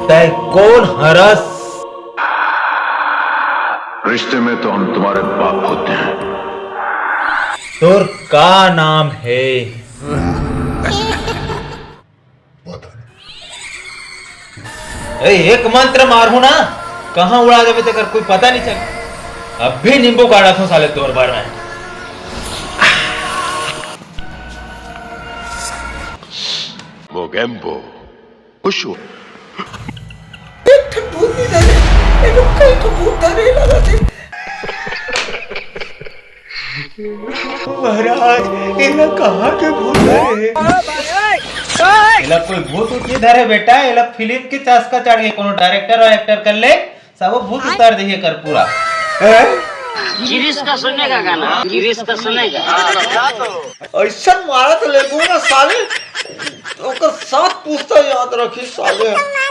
तय कौन हरस? रिश्ते में तो हम तुम्हारे बाप होते हैं। तोर का नाम है? एक मंत्र मारू ना, कहाँ उड़ा देवे तेकर कोई पता नहीं चल। अब भी नींबू काढ़ा था साले तोर बार में। वो गैम्बो खुश हो। महाराज इला कहाँ के भूत है? इला कोई भूत उत नहीं धरे बेटा, इला फिल्म की चस्का चढ़ गई, कोनो डायरेक्टर और एक्टर कर ले सब भूत उतार दिए कर पूरा। गिरीश का सुनेगा गाना, गिरीश का सुनेगा। ऐसा मारा तो लेगू ना साले, ओकर साथ पूछता याद रखी साले।